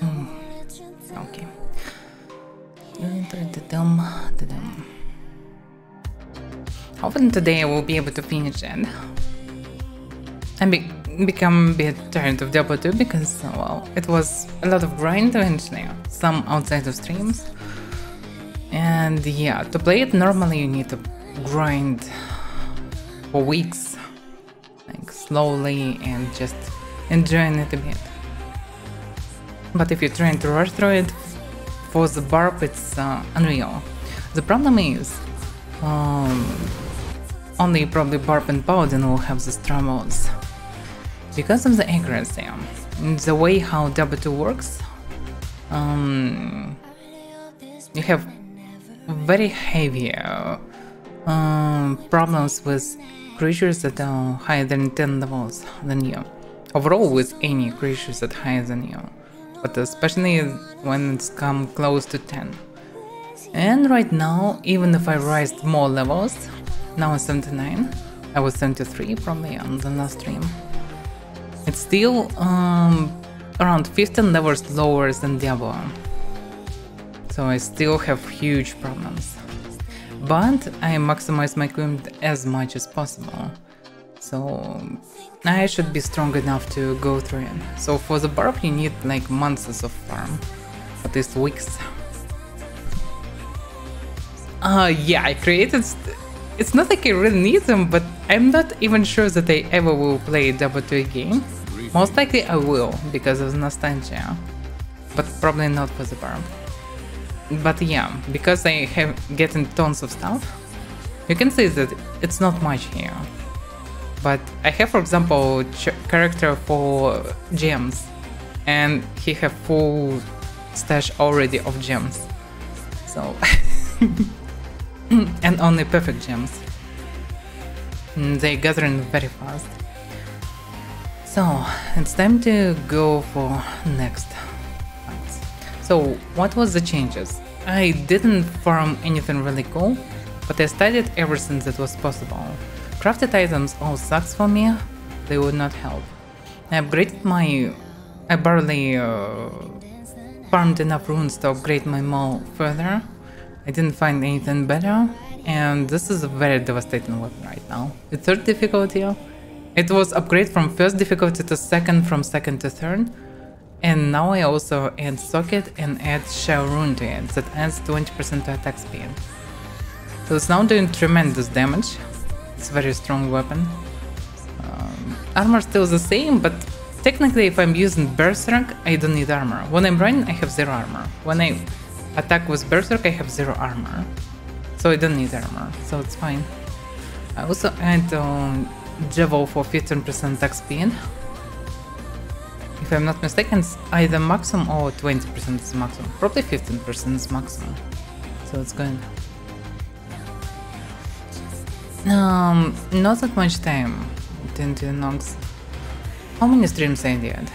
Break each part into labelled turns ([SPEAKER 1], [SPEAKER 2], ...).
[SPEAKER 1] Okay. Hopefully today I will be able to finish it. And become a bit tired of Diablo 2 because, well, it was a lot of grind eventually, some outside of streams. And yeah, to play it normally you need to grind for weeks, like slowly and just enjoying it a bit. But if you're trying to rush through it, for the barb it's unreal. The problem is, only probably Barb and Paladin will have these troubles. Because of the accuracy, the way how Diablo 2 works, you have very heavy problems with creatures that are higher than 10 levels than you. Overall with any creatures that are higher than you. But especially when it's come close to 10. And right now, even if I raised more levels, now I'm 79, I was 73 probably on the last stream. It's still around 15 levels lower than Diablo. So I still have huge problems. But I maximize my equipment as much as possible. So I should be strong enough to go through it. So for the barb you need like months of farm. At least weeks. Yeah, I created... It's not like I really need them, but I'm not even sure that I ever will play Diablo 2 again. Most likely I will, because of nostalgia. But probably not for the barb. But yeah, because I have getting tons of stuff, you can see that it's not much here. But I have, for example, character for gems, and he have full stash already of gems. So... and only perfect gems. They gathering very fast. So it's time to go for next fights. So what was the changes? I didn't farm anything really cool, but I studied everything that was possible. Crafted items all sucks for me, they would not help. I upgraded my... I barely farmed enough runes to upgrade my maul further. I didn't find anything better, and this is a very devastating weapon right now. The third difficulty, it was upgraded from first difficulty to second, from second to third, and now I also add socket and add shell rune to it that adds 20% to attack speed. So it's now doing tremendous damage. It's a very strong weapon. Armor still the same, but technically if I'm using Berserk, I don't need armor. When I'm running, I have 0 armor. When I attack with Berserk, I have 0 armor, so I don't need armor, so it's fine. I also add Javel for 15% attack speed. If I'm not mistaken, it's either maximum or 20% is maximum. Probably 15% is maximum, so it's good. Not that much time into Nox. How many streams I did?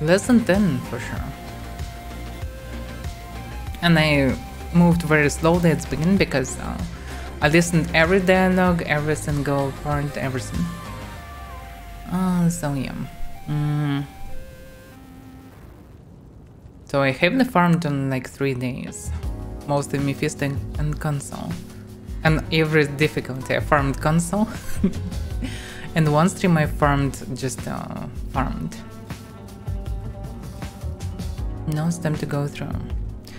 [SPEAKER 1] Less than 10 for sure. And I moved very slowly at the beginning because I listened every dialogue, every single part, everything. So yeah. So I heavily farmed on like 3 days. Mostly Mephisto and console. And every difficulty I farmed console. And one stream I farmed just farmed. Now it's time to go through.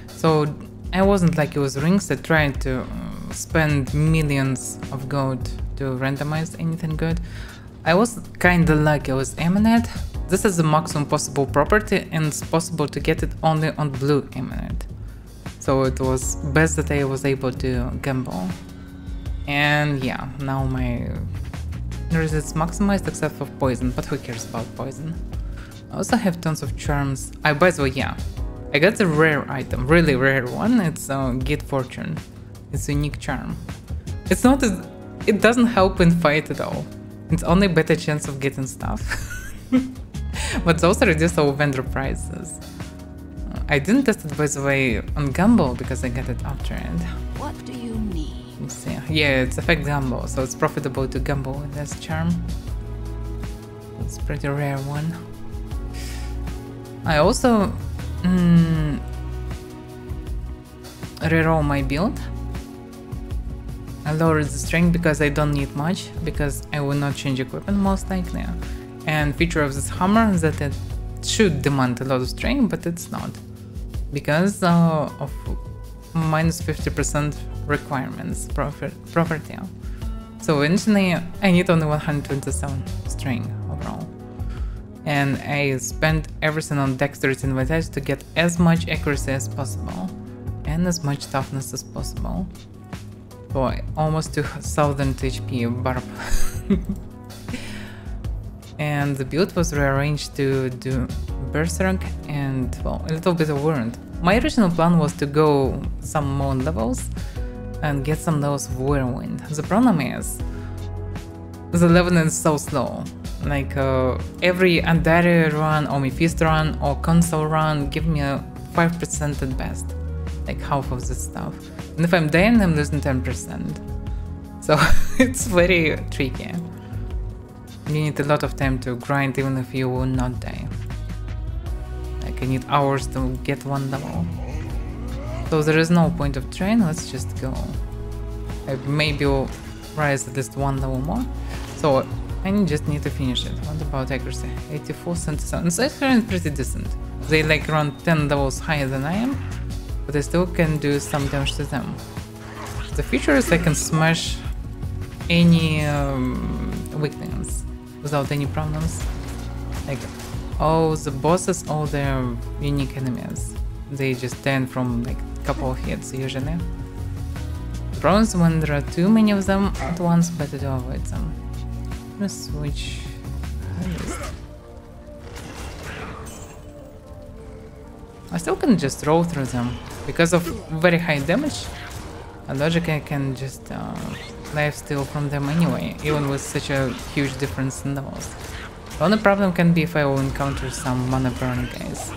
[SPEAKER 1] So I wasn't like it was rings that tried to spend millions of gold to randomize anything good. I was kinda lucky I was eminent. This is the maximum possible property and it's possible to get it only on blue eminent. So it was best that I was able to gamble. And yeah, now my resist maximized except for poison, but who cares about poison? I also have tons of charms. By the way, yeah. I got the rare item, really rare one, it's Get Fortune. It's a unique charm. It's not as... it doesn't help in fight at all. It's only better chance of getting stuff. But it's also reduced our vendor prices. I didn't test it by the way on Gamble because I got it after it.
[SPEAKER 2] What do you need?
[SPEAKER 1] Let's see. Yeah, it's effect Gamble, so it's profitable to gamble with this charm. It's a pretty rare one. I also reroll my build. I lowered the strength because I don't need much, because I will not change equipment most likely. And feature of this hammer is that it should demand a lot of strength, but it's not, because of minus 50% requirements property. So eventually I need only 127 strength overall. And I spent everything on dexterity and vitality to get as much accuracy as possible and as much toughness as possible. So almost 2000 HP barb. And the build was rearranged to do Berserk and, well, a little bit of Warrant. My original plan was to go some more levels and get some levels of Whirlwind. The problem is, the leveling is so slow. Like, every Andari run or Mephisto run or console run give me a 5% at best. Like half of this stuff. And if I'm dying, I'm losing 10%. So it's very tricky. You need a lot of time to grind even if you will not die. Like, I need hours to get one level. So there is no point of trying, let's just go. I maybe will rise at least one level more. So I just need to finish it. What about accuracy? 84, 77. So it's pretty decent. They like around 10 levels higher than I am, but I still can do some damage to them. The feature is I can smash any weaklings without any problems. Like, all the bosses, all their unique enemies, they just stand from like a couple of hits usually. The problem is when there are too many of them at once, better to avoid them. Let's switch. I still can just roll through them. Because of very high damage, logically I can just lifesteal from them anyway, even with such a huge difference in levels. The only problem can be if I will encounter some mana burn guys.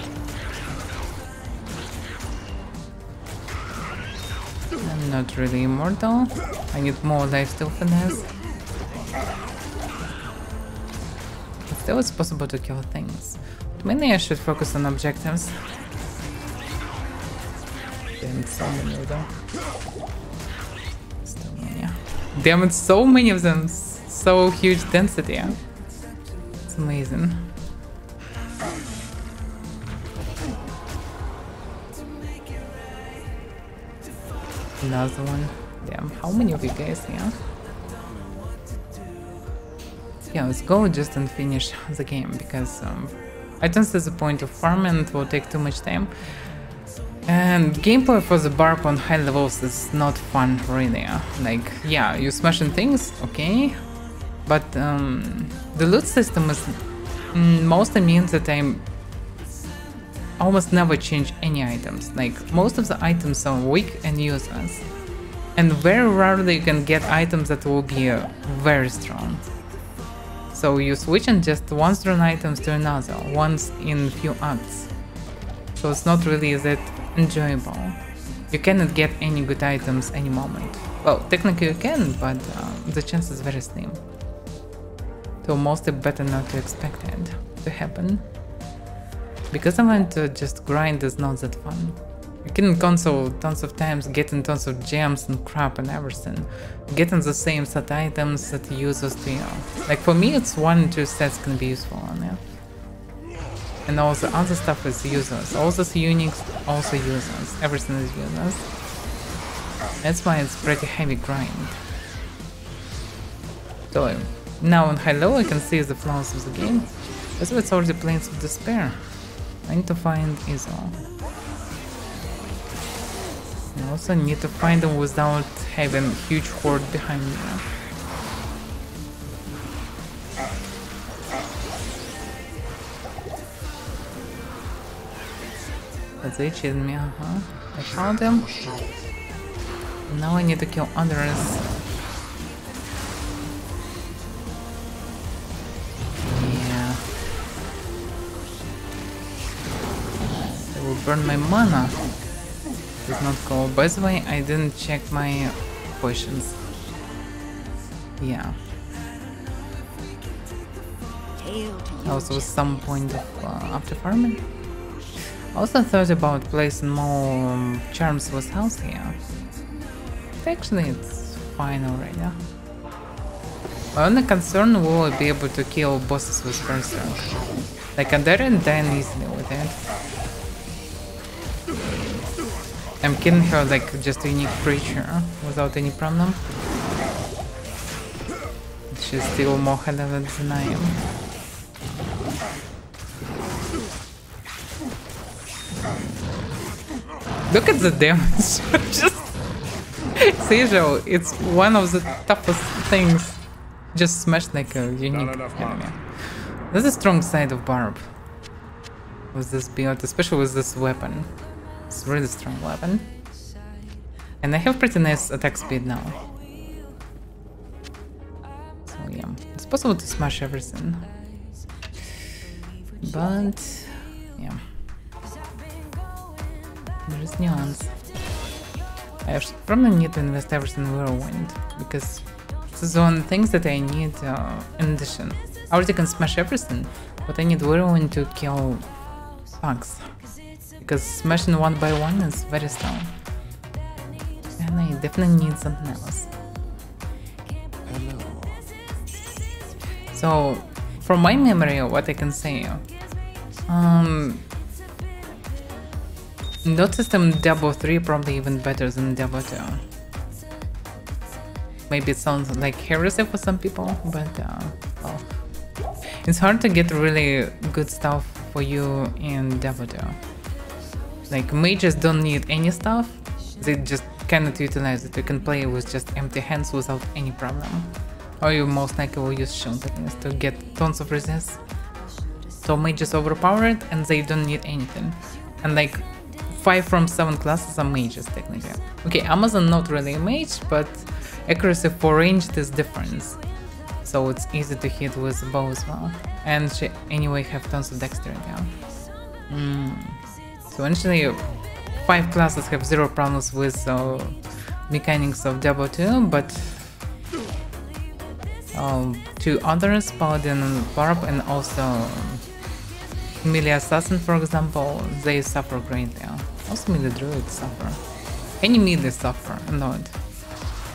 [SPEAKER 1] I'm not really immortal. I need more lifesteal for this. But still it's possible to kill things. But mainly I should focus on objectives. Damn, so many of them. Still many. Damn it, so many of them. So huge density. It's amazing. Another one. Damn, how many of you guys here? Yeah, let's go just and finish the game, because I don't see the point of farming, it will take too much time. And gameplay for the barb on high levels is not fun really. Like, yeah, you smashing things, okay, but the loot system is mostly means that I almost never change any items. Like, most of the items are weak and useless, and very rarely you can get items that will be very strong. So you switch and just one strong items to another, once in few acts. So it's not really that enjoyable. You cannot get any good items any moment. Well, technically you can, but the chance is very slim. So mostly better not to expect it to happen. Because I want to just grind is not that fun. You can console tons of times, getting tons of gems and crap and everything. Getting the same set items that users do. Like, for me it's 1 or 2 sets can be useful on it. And all the other stuff is useless. All this uniques also useless. Everything is useless. That's why it's pretty heavy grind. So now on high level I can see the flaws of the game. That's why it's already Plains of Despair. I need to find Iso. I also need to find them without having huge horde behind me. That's it, cheated me, I found them. Now I need to kill others. Yeah. They will burn my mana. Did not go. By the way, I didn't check my potions. Yeah. Also some point of after farming. Also thought about placing more charms with health here. But actually it's fine already. My only concern will I be able to kill bosses with Berserk. Like I didn't die easily with it. I'm killing her like just a unique creature without any problem. She's still more high level than I am. Look at the damage. Just Seizure, it's one of the toughest things. Just smashed like a unique enemy. That's a strong side of Barb. With this build, especially with this weapon. It's a really strong weapon. And I have pretty nice attack speed now. So yeah, it's possible to smash everything. But yeah. There is nuance. I probably need to invest everything in Whirlwind, because this is one of the things that I need in addition. I already can smash everything, but I need Whirlwind to kill bugs. Because smashing one by one is very strong. And I definitely need something else. So, from my memory, what I can say, Dot system Diablo 3 probably even better than Diablo 2. Maybe it sounds like heresy for some people, but well, it's hard to get really good stuff for you in Diablo 2. Like mages don't need any stuff, they just cannot utilize it. You can play with just empty hands without any problem. Or you most likely will use shield at least to get tons of resist. So mages overpowered and they don't need anything. And like 5 from 7 classes are mages technically. Okay, Amazon not really a mage, but accuracy for ranged is different. So it's easy to hit with bow as well. And she anyway have tons of dexterity. So actually 5 classes have 0 problems with mechanics of Diablo 2, but 2 others, Paladin and Barb, and also melee assassin for example, they suffer greatly. Also melee druids suffer. Any melee suffer a lot.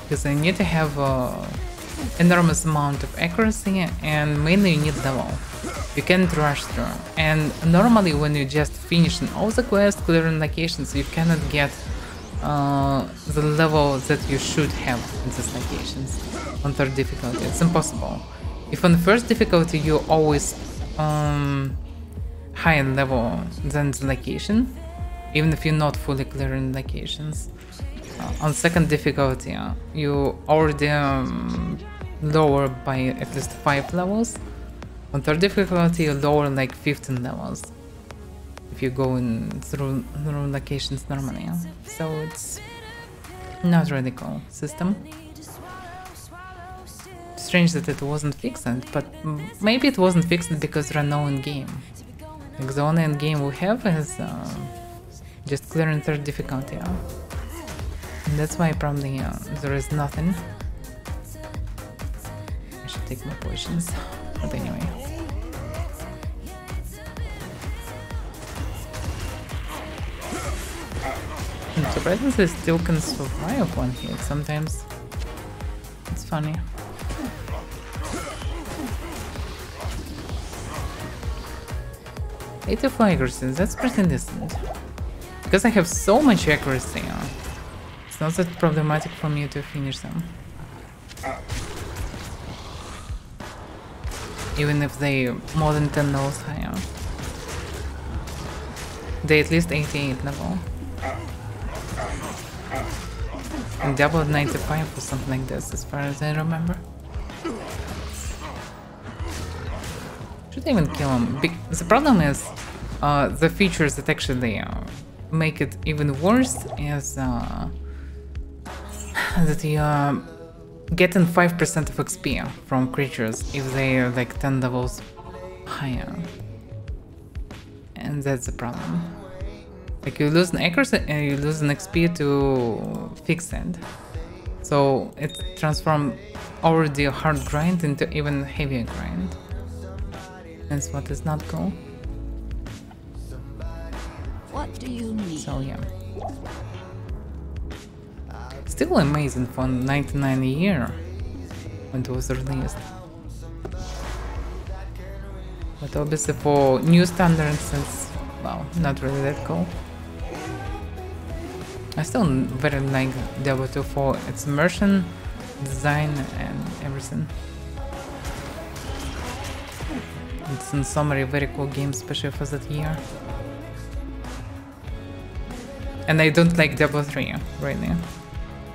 [SPEAKER 1] Because you need to have enormous amount of accuracy and mainly you need level. You can't rush through. And normally when you just finish all the quests, clearing locations, you cannot get the level that you should have in these locations on 3rd difficulty. It's impossible. If on 1st difficulty you always higher level than the location, even if you're not fully clearing locations. On 2nd difficulty, you already lower by at least 5 levels. On 3rd difficulty, you lower like 15 levels if you go in through locations normally. So it's not really cool system. Strange that it wasn't fixed, but maybe it wasn't fixed because there are no in-game. Like the only end-game we have is just clearing 3rd difficulty. And that's why probably there is nothing. I should take my potions, but anyway. And surprisingly still can survive one hit sometimes. It's funny. 84 accuracy, that's pretty decent. Because I have so much accuracy, it's not that problematic for me to finish them. Even if they more than 10 levels higher. They at least 88 level. And Diablo 95 or something like this, as far as I remember. Should I even kill him? The problem is the features that actually make it even worse is that you getting 5% of XP from creatures if they are like 10 levels higher. And that's the problem. Like you lose an accuracy and you lose an XP to fix it. So it transforms already a hard grind into even heavier grind. That's what is not cool.
[SPEAKER 2] do you need?
[SPEAKER 1] So yeah. Still amazing for 99 a year when it was released. But obviously for new standards it's, well, not really that cool. I still very like Diablo 2 for its immersion, design and everything. It's in summary a very cool game, especially for that year. And I don't like Diablo 3, really.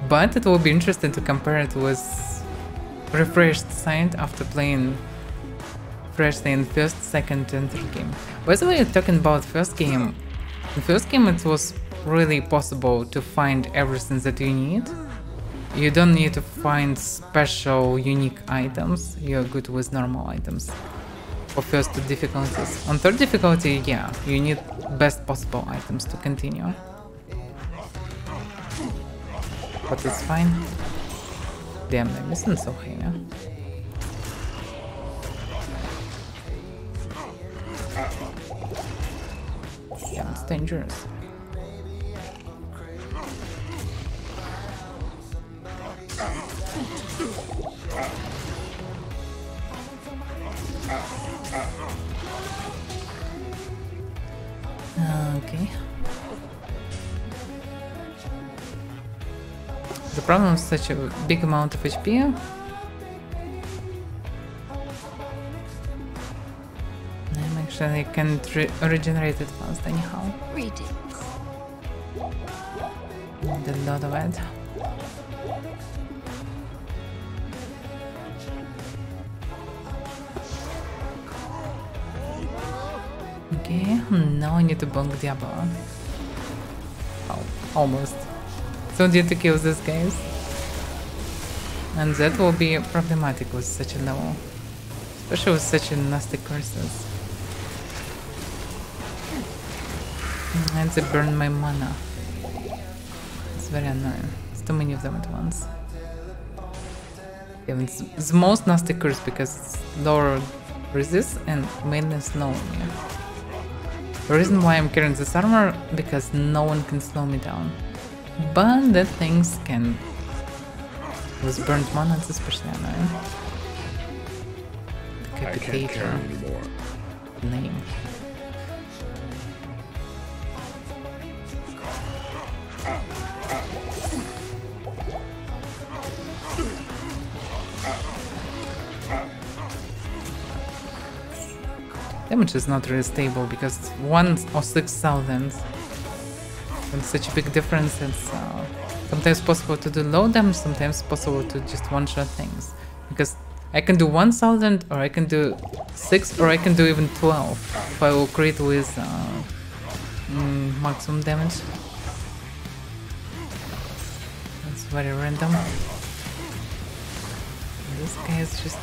[SPEAKER 1] But it will be interesting to compare it with refreshed side after playing freshly in first, second and third game. By the way, talking about first game, in first game it was really possible to find everything that you need. You don't need to find special unique items, you're good with normal items. For first two difficulties. On third difficulty, yeah, you need best possible items to continue. But it's fine. Damn, I'm missing so high. Yeah, it's dangerous. Okay. The problem is such a big amount of HP. I can't regenerate it fast anyhow.
[SPEAKER 2] Greetings.
[SPEAKER 1] Need a lot of it. Okay, now I need to bonk Diablo. Oh, almost. So need to kill these guys. And that will be problematic with such a level. Especially with such a nasty curses. And they burn my mana. It's very annoying. It's too many of them at once. Yeah, it's the most nasty curse because it's lower resist and mainly slow me. The reason why I'm carrying this armor because no one can slow me down. But the things can. With burnt mana it's especially annoying. Decapitator. Name. Damage is not really stable because it's 1 or 6,000. And such a big difference. It's sometimes possible to do low damage, sometimes possible to just one-shot things. Because I can do 1,000 or I can do 6 or I can do even 12 if I will crit with maximum damage. That's very random. This guy is just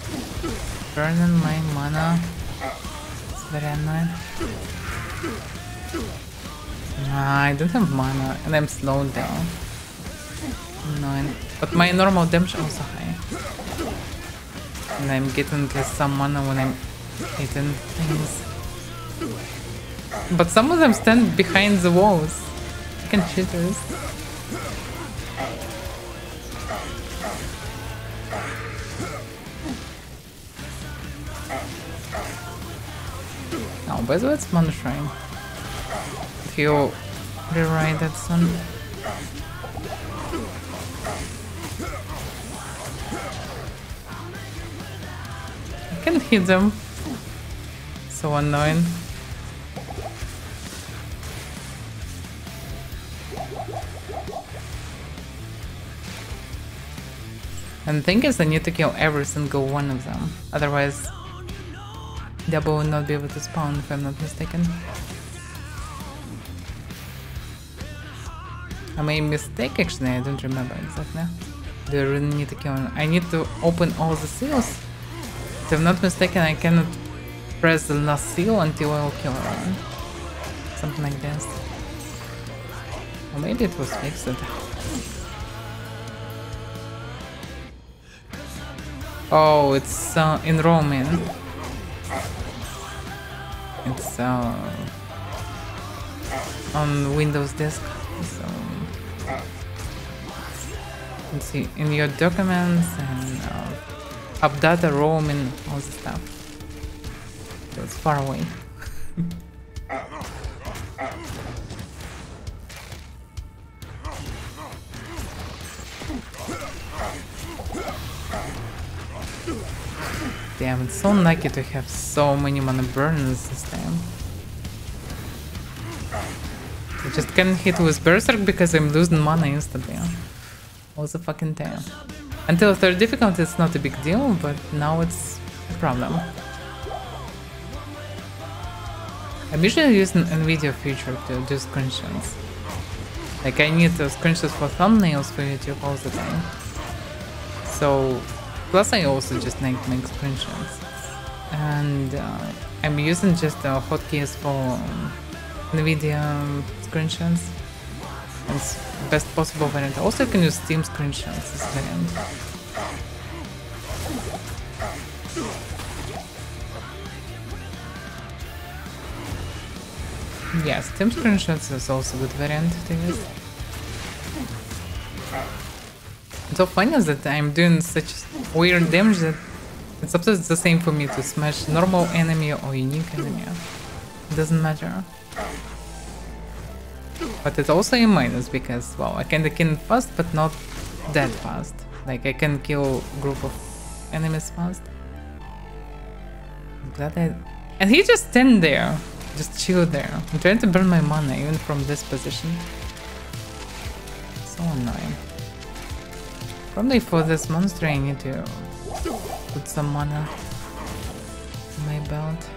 [SPEAKER 1] burning my mana. Very annoying. I don't have mana and I'm slowed down. Annoying. But my normal damage also high. And I'm getting at least some mana when I'm hitting things. But some of them stand behind the walls. Fucking cheaters. Oh, by the way, it's Mana Shrine. If you rewrite that soon. I can't hit them. So annoying. And the thing is, I need to kill every single one of them. Otherwise, Diablo will not be able to spawn, if I'm not mistaken. I made a mistake actually, I don't remember exactly. Do I really need to kill him? I need to open all the seals. If I'm not mistaken, I cannot press the last seal until I'll kill her. Something like this. Or maybe it was fixed. Oh, it's in Roman. It's on Windows disk. So let's see, in your documents and up data, roaming, all this stuff. So it's far away. Damn, it's so lucky to have so many mana burns this time. I just can't hit with Berserk because I'm losing mana instantly. All the fucking time. Until third difficulty it's not a big deal, but now it's a problem. I'm usually using NVIDIA feature to do screenshots. Like I need screenshots for thumbnails for YouTube all the time. So, plus I also just make screenshots. And I'm using just hotkeys for NVIDIA screenshots. It's best possible variant. Also you can use Steam screenshots as variant. Yeah, Steam screenshots is also a good variant to use. It's so funny is that I'm doing such weird damage that it's absolutely the same for me to smash normal enemy or unique enemy. It doesn't matter. But it's also a minus because, well, I can kill fast but not that fast. Like I can kill a group of enemies fast. I'm glad I... And he just stand there. Just chill there. I'm trying to burn my mana even from this position. So annoying. Probably for this monster I need to put some mana in my belt.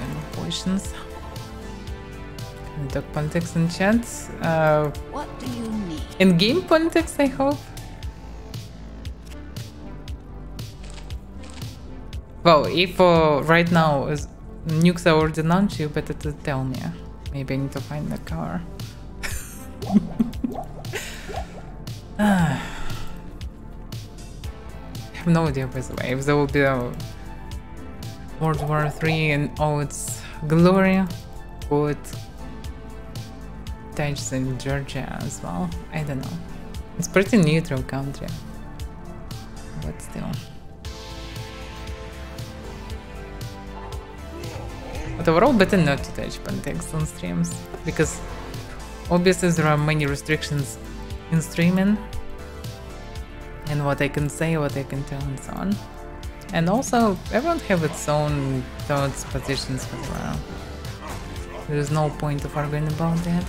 [SPEAKER 1] And potions. Talk politics in chat.
[SPEAKER 2] What do you need?
[SPEAKER 1] In-game politics, I hope. Well, if right now nukes are already launched, you better to tell me. Maybe I need to find the car. I have no idea, by the way, if there will be a World War III in all its glory, will it touch in Georgia as well? I don't know. It's pretty neutral country, but still. But overall, better not to touch politics on streams, because obviously there are many restrictions in streaming, and what I can say, what I can tell, and so on. And also, everyone have its own thoughts, positions, whatever. There is no point of arguing about that.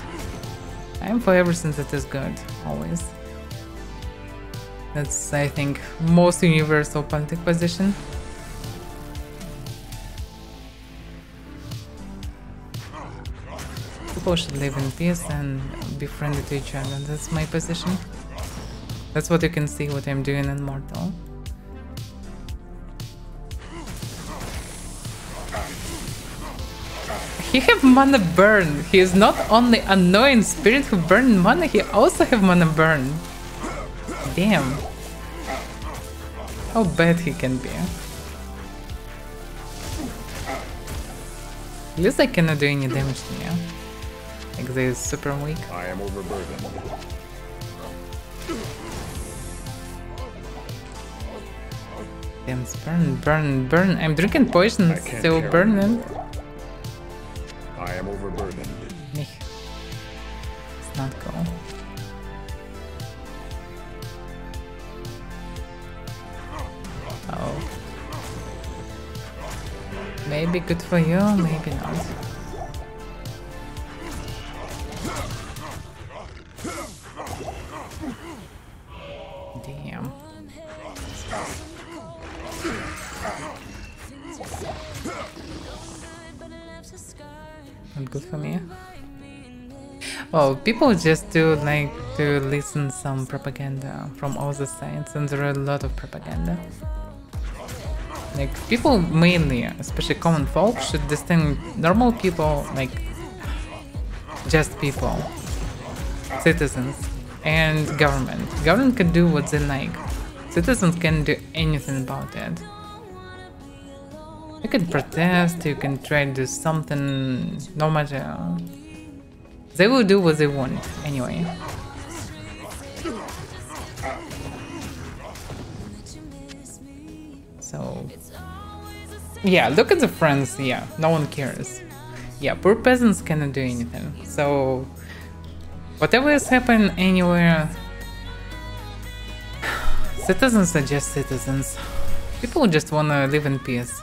[SPEAKER 1] I'm for everything that is good, always. That's, I think, most universal politic position. People should live in peace and be friendly to each other. That's my position. That's what you can see what I'm doing in Mortal. He have mana burn. He is not only annoying spirit who burn mana, he also have mana burn. Damn. How bad he can be. At least I cannot do any damage to me. Like they is super weak.
[SPEAKER 3] I am overburdened.
[SPEAKER 1] Damn, it's burn. I'm drinking poison, still burning.
[SPEAKER 3] I am overburdened.
[SPEAKER 1] It's not cool. Oh. Maybe good for you, maybe not. Damn. Not good for me. Well, people just do like to listen some propaganda from all the sides, and there are a lot of propaganda. Like people mainly, especially common folk, should distinguish normal people, like just people, citizens and government. Government can do what they like. Citizens can't do anything about it. You can protest, you can try to do something, no matter. They will do what they want anyway. So, yeah, look at the friends, yeah, no one cares. Yeah, poor peasants cannot do anything. So, whatever is happening anywhere, citizens are just citizens. People just wanna live in peace.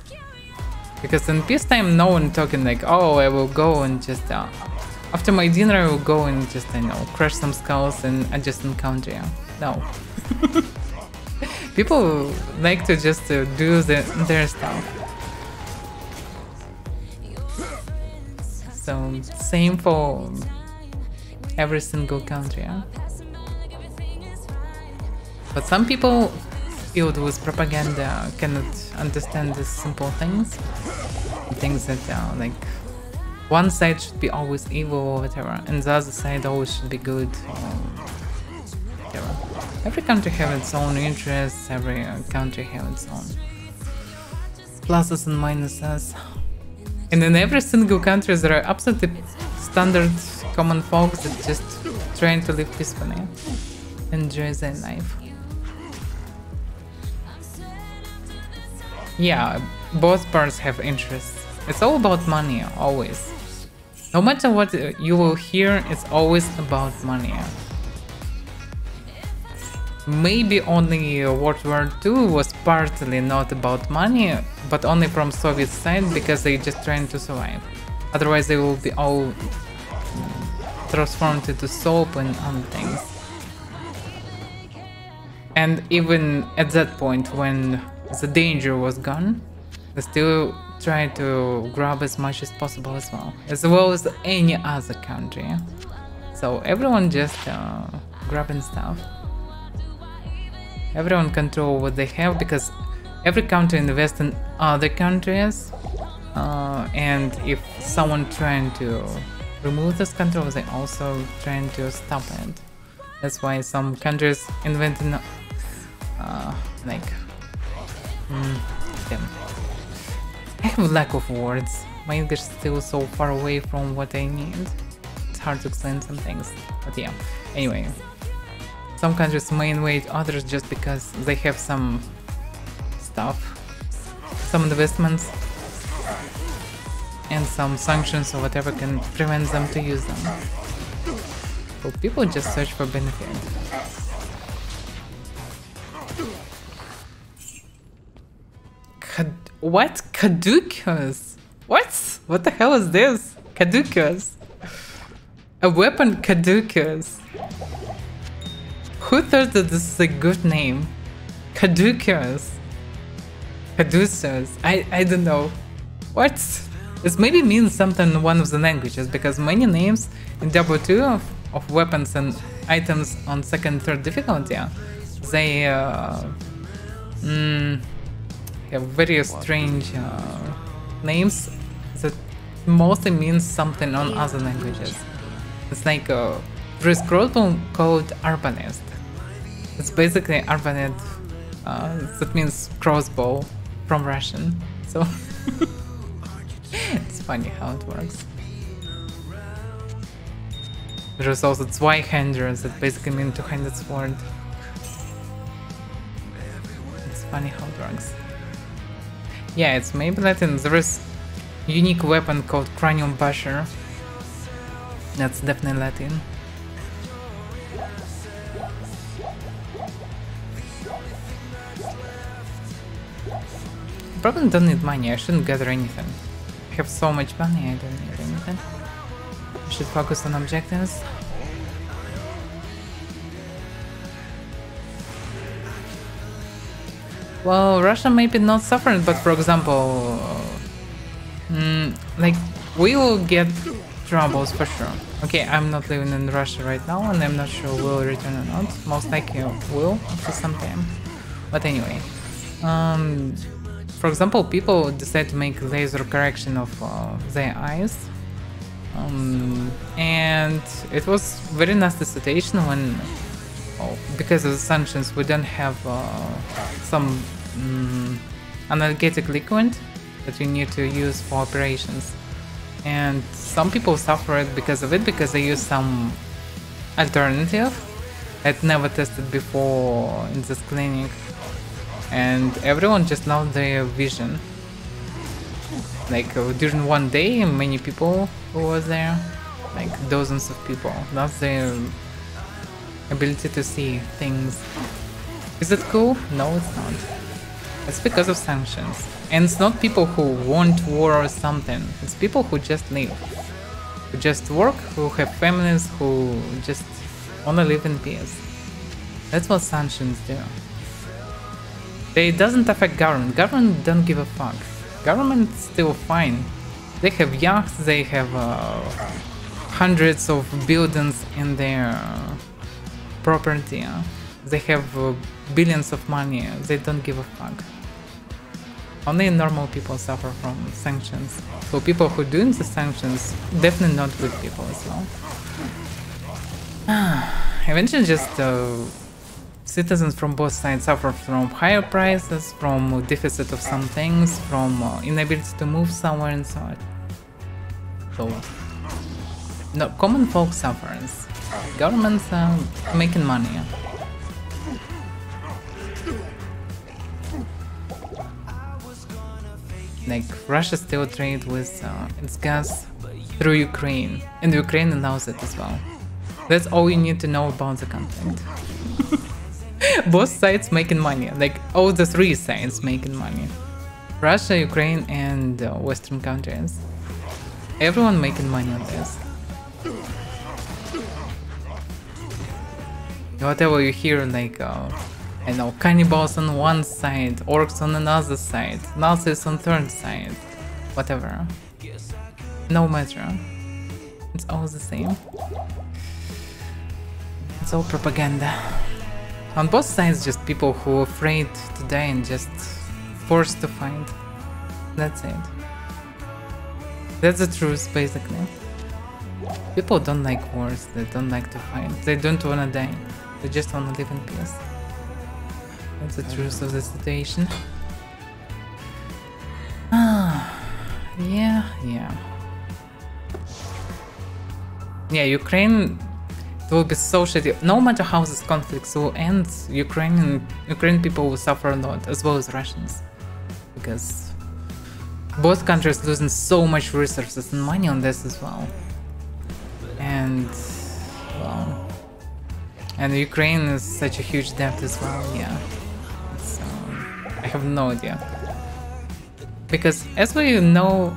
[SPEAKER 1] Because in peacetime, no one talking like, oh, I will go and just, after my dinner, I will go and just, I know, crush some skulls in adjacent country. No. People like to just do their stuff. So, same for every single country. But some people filled with propaganda cannot understand these simple things. Things that like one side should be always evil or whatever, and the other side always should be good or whatever. Every country has its own interests, every country has its own pluses and minuses. And in every single country there are absolutely standard common folks that just trying to live peacefully, enjoy their life. Yeah, both parts have interests. It's all about money, always. No matter what you will hear, it's always about money. Maybe only World War II was partly not about money, but only from Soviet side because they just trying to survive. Otherwise they will be all transformed into soap and other things. And even at that point when the danger was gone, they still try to grab as much as possible as well as any other country. So everyone just grabbing stuff. Everyone control what they have because every country invests in other countries, and if someone trying to remove this control, they also trying to stop it. That's why some countries inventing like damn. I have a lack of words. My English is still so far away from what I need. It's hard to explain some things, but yeah. Anyway, some countries may invade others just because they have some stuff, some investments, and some sanctions or whatever can prevent them to use them. So people just search for benefit. What? Caduceus? What? What the hell is this? Caduceus? A weapon Caduceus? Who thought that this is a good name? Caduceus? Caduceus? I don't know. What? This maybe means something in one of the languages, because many names in Diablo 2 of weapons and items on 2nd, 3rd difficulty, they have very strange names that mostly means something on other languages. It's like there is crossbow called arbalest. It's basically arbalest, that means crossbow from Russian. So it's funny how it works. There's also Zweihander, that basically means two-handed sword. It's funny how it works. Yeah, it's maybe Latin. There is unique weapon called Cranium Basher. That's definitely Latin. Probably don't need money. I shouldn't gather anything. I have so much money, I don't need anything. I should focus on objectives. Well, Russia maybe not suffering, but for example, like, we will get troubles for sure. Okay, I'm not living in Russia right now, and I'm not sure we'll return or not. Most likely will after some time. But anyway, for example, people decide to make laser correction of their eyes, And it was very nasty situation when, because of the sanctions, we don't have some analgesic liquid that you need to use for operations. And some people suffered because of it, because they use some alternative I'd never tested before in this clinic. And everyone just lost their vision. Like during one day, many people who were there, like dozens of people, lost their ability to see things. Is it cool? No, it's not. It's because of sanctions. And it's not people who want war or something. It's people who just live. Who just work, who have families, who just wanna live in peace. That's what sanctions do. They doesn't affect government. Government don't give a fuck. Government's still fine. They have yachts, they have hundreds of buildings in their property. They have billions of money. They don't give a fuck. Only normal people suffer from sanctions. So people who doing the sanctions, definitely not good people as well. Eventually just citizens from both sides suffer from higher prices, from deficit of some things, from inability to move somewhere and so on. So, no, common folk suffers. Governments are making money. Like, Russia still trade with its gas through Ukraine, and Ukraine allows it as well. That's all you need to know about the conflict. Both sides making money, like all the three sides making money. Russia, Ukraine, and Western countries. Everyone making money on this. Whatever you hear, like, I know, cannibals on one side, orcs on another side, Nazis on third side, whatever. No matter. It's all the same. It's all propaganda. On both sides, just people who are afraid to die and just forced to fight. That's it. That's the truth, basically. People don't like wars, they don't like to fight, they don't wanna die, they just wanna live in peace. That's the truth of the situation. Yeah, Ukraine, it will be so shitty. No matter how this conflict will end, Ukrainian people will suffer a lot, as well as Russians. Because both countries losing so much resources and money on this as well. And, well, and Ukraine is such a huge debt as well, yeah. So, I have no idea. Because, as we know,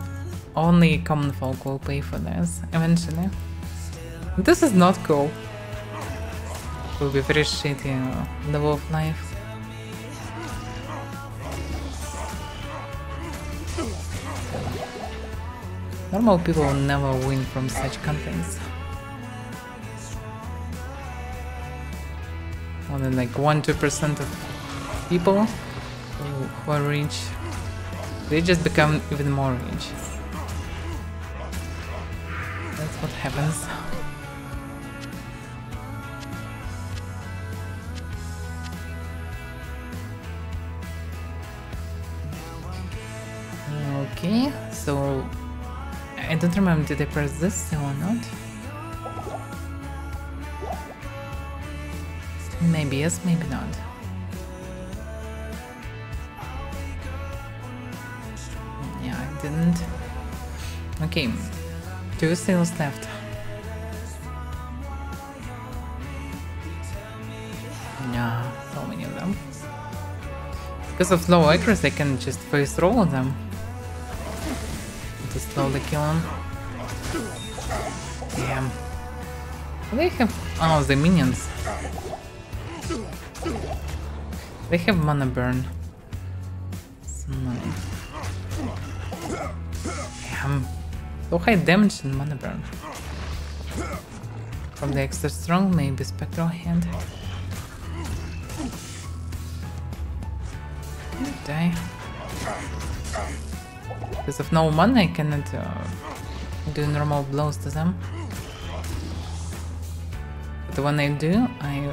[SPEAKER 1] only common folk will pay for this, eventually. This is not cool. It will be very shitty level of life. Normal people will never win from such conflicts. Only like 1-2% of people who are rich, they just become even more rich. That's what happens. Okay, so I don't remember, did I press this or not? Maybe yes, maybe not. Yeah, I didn't. Okay, 2 sales left. Yeah, so many of them. Because of low accuracy, I can just face roll them. To slowly kill him. Damn. They have... oh, the minions. They have mana burn. So annoying. Damn. So high damage and mana burn. From the extra strong, maybe spectral hand. Die. Because of no mana I cannot do normal blows to them. But when I do, I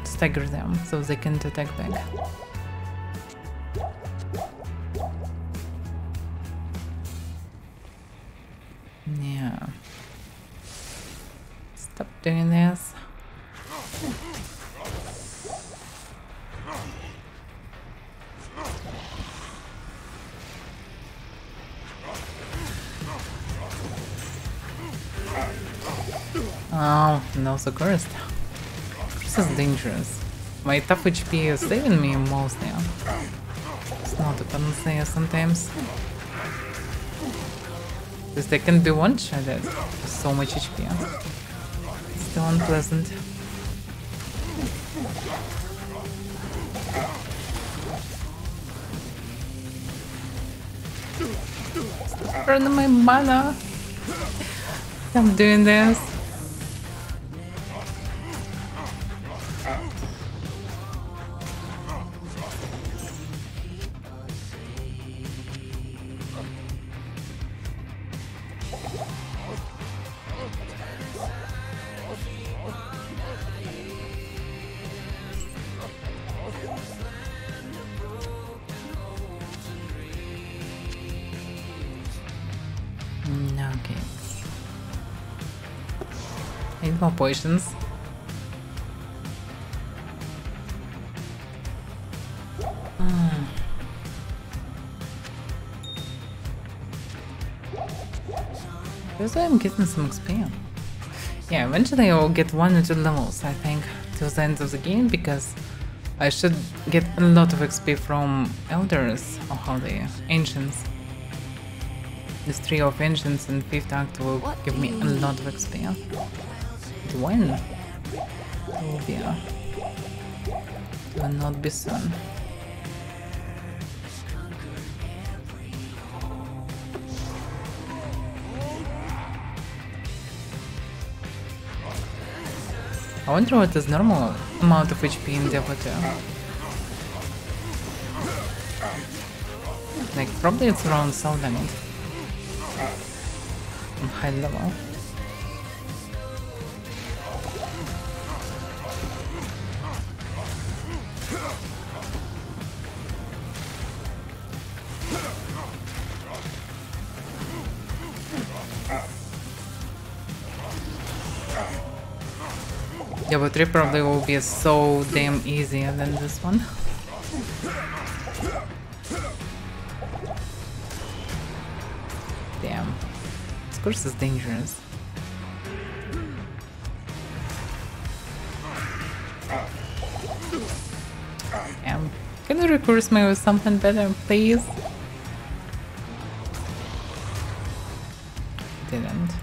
[SPEAKER 1] stagger them so they can't attack back. Yeah. Stop doing this. Oh, no, so cursed. This is dangerous. My tough HP is saving me mostly. It's not a panacea sometimes. Because they can be one-shotted with so much HP. It's still unpleasant. Stop burning my mana! I'm doing this. Okay. Need more potions. Here's why I'm getting some XP. Yeah, eventually I'll get 1 or 2 levels, I think, till the end of the game, because I should get a lot of XP from Elders, or how they are, Ancients. This trio of Ancients in 5th Act will give me a lot of XP. But when? Oh dear. It will not be soon. I wonder what is normal amount of HP in Diablo 2. Like, probably it's around 1000 on high level. Diablo 3 probably will be so damn easier than this one. Damn. This course is dangerous. Damn. Can you recurse me with something better, please? Didn't.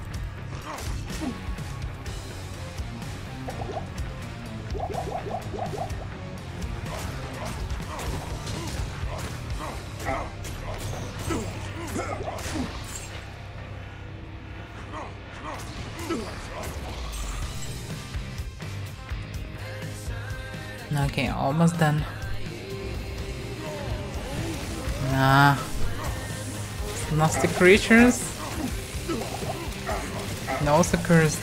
[SPEAKER 1] Okay, almost done. Nah. Nasty creatures. And also cursed.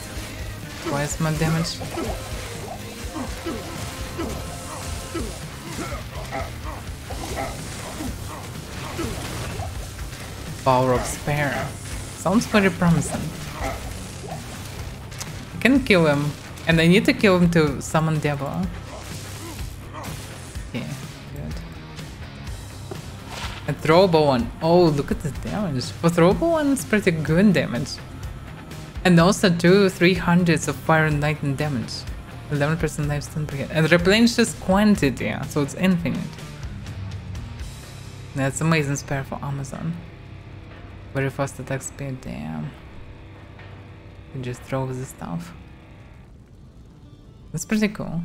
[SPEAKER 1] Twice my damage. Power of Spare. Sounds very promising. I can kill him. And I need to kill him to summon Diablo. Okay, good. A throwable one. Oh, look at the damage. For throwable one, it's pretty good damage. And also 300s of fire and lightning damage. 11% lifesteal per hit. And replenishes quantity, so it's infinite. That's amazing spare for Amazon. Very fast attack speed, damn. You just throw the stuff. That's pretty cool.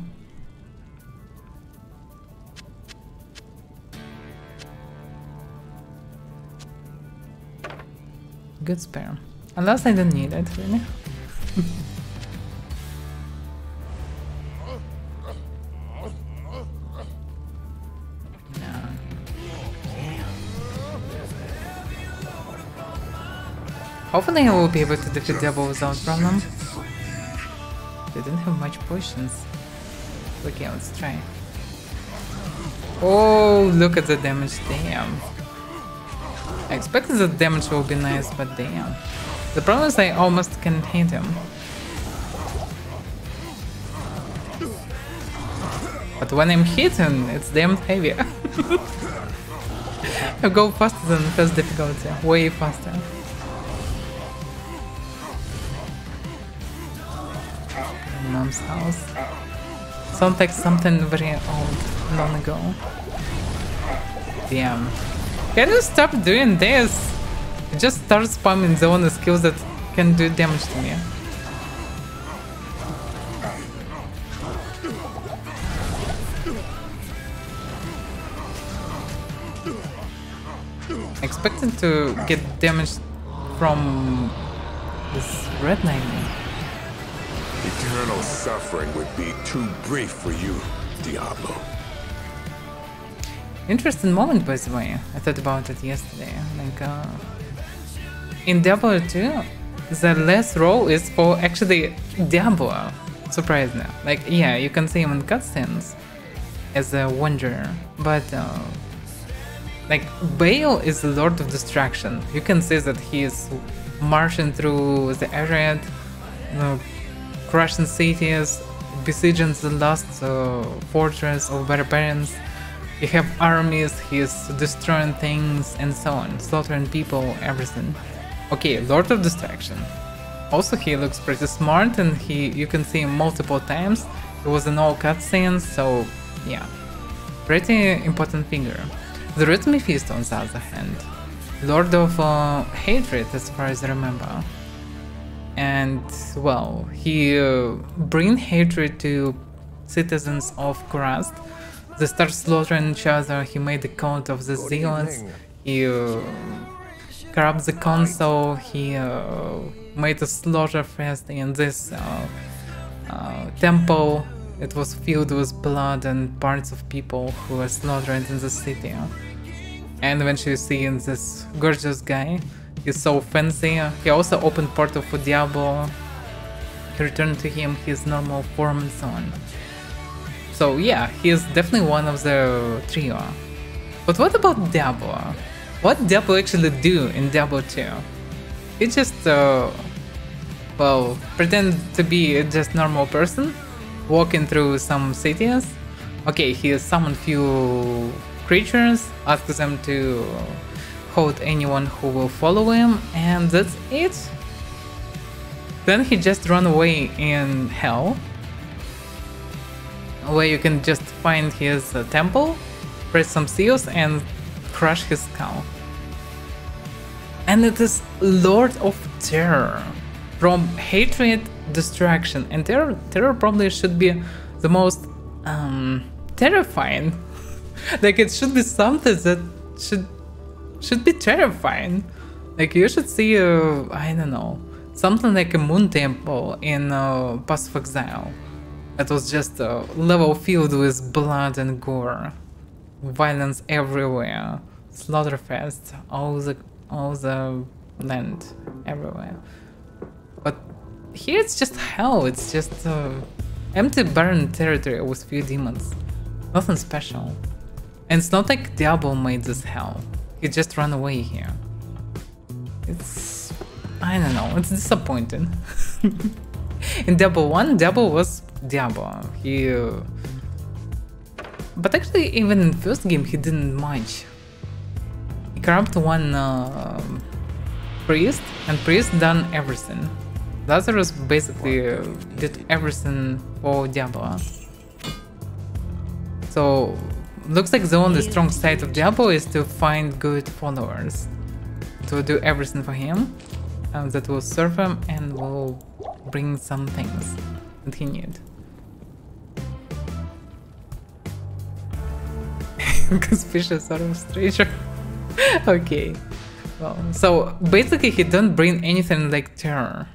[SPEAKER 1] Good spare. Unless I don't need it, really. Hopefully I will be able to defeat Diablo without problem. They didn't have much potions. Okay, let's try. Oh, look at the damage, damn. I expected the damage will be nice, but damn. The problem is I almost can't hit him. But when I'm hitting, it's damn heavy. I go faster than first difficulty, way faster. Mom's house. Sounds like something very old, long ago. Damn. Can you stop doing this? Just start spamming the only skills that can do damage to me. Expected to get damaged from this red lightning.
[SPEAKER 3] Eternal suffering would be too brief for you, Diablo.
[SPEAKER 1] Interesting moment, by the way. I thought about it yesterday. Like, in Diablo 2, the last role is for actually Diablo. Surprisingly. Like, yeah, you can see him in cutscenes as a wanderer, but like, Baal is the Lord of Destruction. You can see that he is marching through the area, crushing cities, besieging the last fortress of barbarians. You have armies, he is destroying things and so on, slaughtering people, everything. Okay, Lord of Destruction. Also, he looks pretty smart, and you can see him multiple times. He was in all cutscenes, so yeah, pretty important figure. There is Mephisto on the other hand, Lord of Hatred as far as I remember. And well, he brings hatred to citizens of Kurast. They start slaughtering each other. He made the cult of the Zealots. He corrupts the council. He made a slaughter fest in this temple. It was filled with blood and parts of people who were slaughtered in the city. And eventually seeing this gorgeous guy, he's so fancy. He also opened portal for Diablo. He returned to him his normal form and so on. So yeah, he is definitely one of the trio. But what about Diablo? What Diablo actually do in Diablo 2? He just, well, pretend to be just normal person, walking through some cities. Okay, he summoned few creatures, asks them to hold anyone who will follow him, and that's it. Then he just run away in hell, where you can just find his temple, press some seals and crush his skull. And it is Lord of Terror. From hatred, distraction, and terror probably should be the most terrifying. Like, it should be something that should be terrifying. Like, you should see I don't know, something like a moon temple in Path of Exile. It was just a level filled with blood and gore, violence everywhere, slaughterfest, all the land everywhere. But here it's just hell. It's just empty, barren territory with few demons. Nothing special. And it's not like Diablo made this hell. He just ran away here. It's, I don't know. It's disappointing. In Diablo 1, Diablo was Diablo. He but actually even in first game he didn't much. He corrupted one priest, and priest done everything. The others basically did everything for Diablo. So looks like the only strong side of Diablo is to find good followers, to do everything for him, that will serve him and will bring some things that he needs. Conspicuous sort of stranger. Okay. Well, so basically he don't bring anything like terror.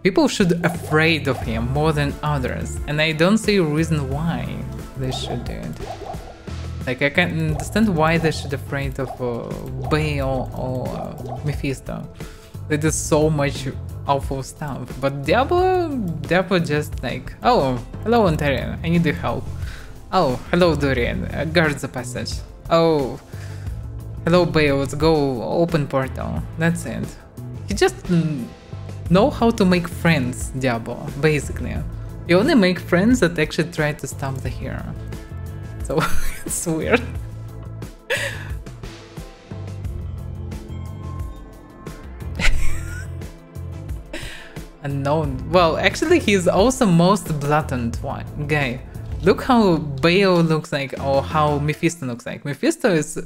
[SPEAKER 1] People should afraid of him more than others, and I don't see a reason why they should do it. Like, I can understand why they should afraid of Baal or Mephisto, They did so much awful stuff. But Diablo just like, oh, hello Ontario, I need your help. Oh, hello Dorian, guard the passage. Oh, hello Bale, let's go open portal. That's it. You just know how to make friends, Diablo, basically. You only make friends that actually try to stop the hero. So it's weird. Unknown. Well, actually, he's also most blatant one guy. Look how Bale looks like, or how Mephisto looks like. Mephisto is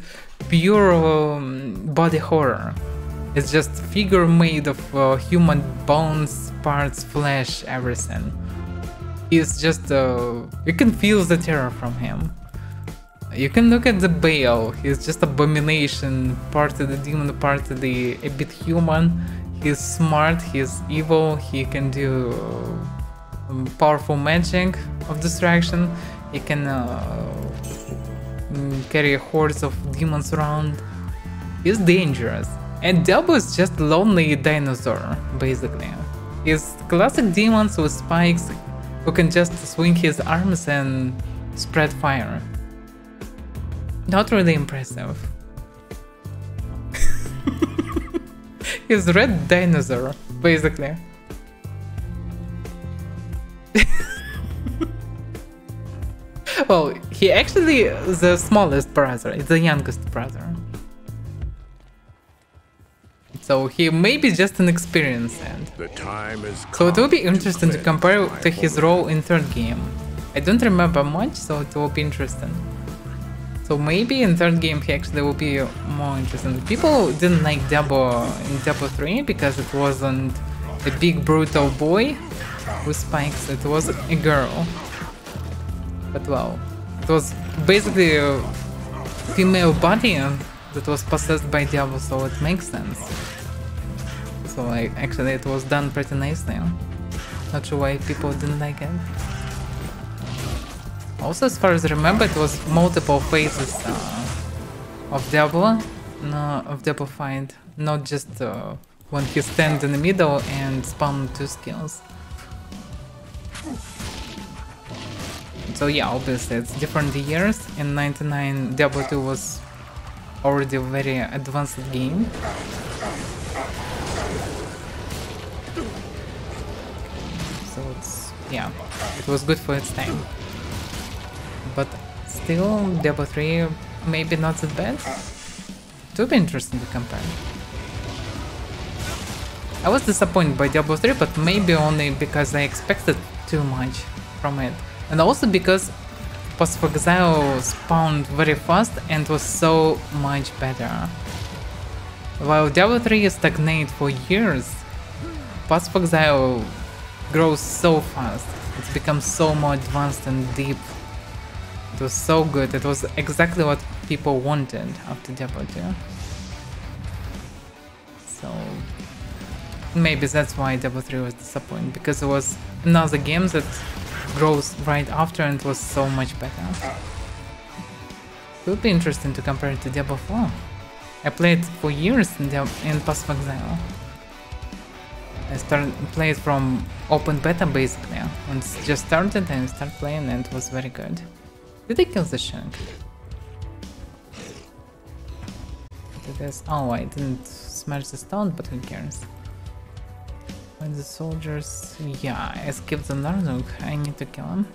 [SPEAKER 1] pure body horror. It's just figure made of human bones, parts, flesh, everything. He's just you can feel the terror from him. You can look at the Bale. He's just abomination, part of the demon, part of the a bit human. He's smart, he's evil, he can do powerful magic of distraction, he can carry hordes of demons around. He's dangerous. And Diablo is just a lonely dinosaur, basically. He's classic demons with spikes who can just swing his arms and spread fire. Not really impressive. He's red dinosaur, basically. Well, he actually is the smallest brother, it's the youngest brother. So he may be just an experienced end. So it will be interesting to compare to his role in third game. I don't remember much, so it will be interesting. So maybe in third game he actually will be more interesting. People didn't like Diablo in Diablo 3 because it wasn't a big brutal boy with spikes, it was a girl. But well, it was basically a female body that was possessed by Diablo, so it makes sense. So actually it was done pretty nicely. Not sure why people didn't like it. Also, as far as I remember, it was multiple phases of Diablo, of Diablo fight, not just when he stands in the middle and spam 2 skills. So yeah, obviously it's different years. In 99, Diablo 2 was already a very advanced game. So it's, yeah, it was good for its time. But still, Diablo 3 maybe not that bad. It would be interesting to compare. I was disappointed by Diablo 3, but maybe only because I expected too much from it. And also because Path of Exile spawned very fast and was so much better. While Diablo 3 stagnated for years, Path of Exile grows so fast. It's become so more advanced and deep. It was so good, it was exactly what people wanted after Diablo 2. So maybe that's why Diablo 3 was disappointing, because it was another game that grows right after and was so much better. It would be interesting to compare it to Diablo 4. I played for years in Path of Exile. I played from open beta basically. When it just started and I started playing and it was very good. Did I kill the shank? Oh, I didn't smash the stone, but who cares? When the soldiers... Yeah, I skipped the Narduk, I need to kill him.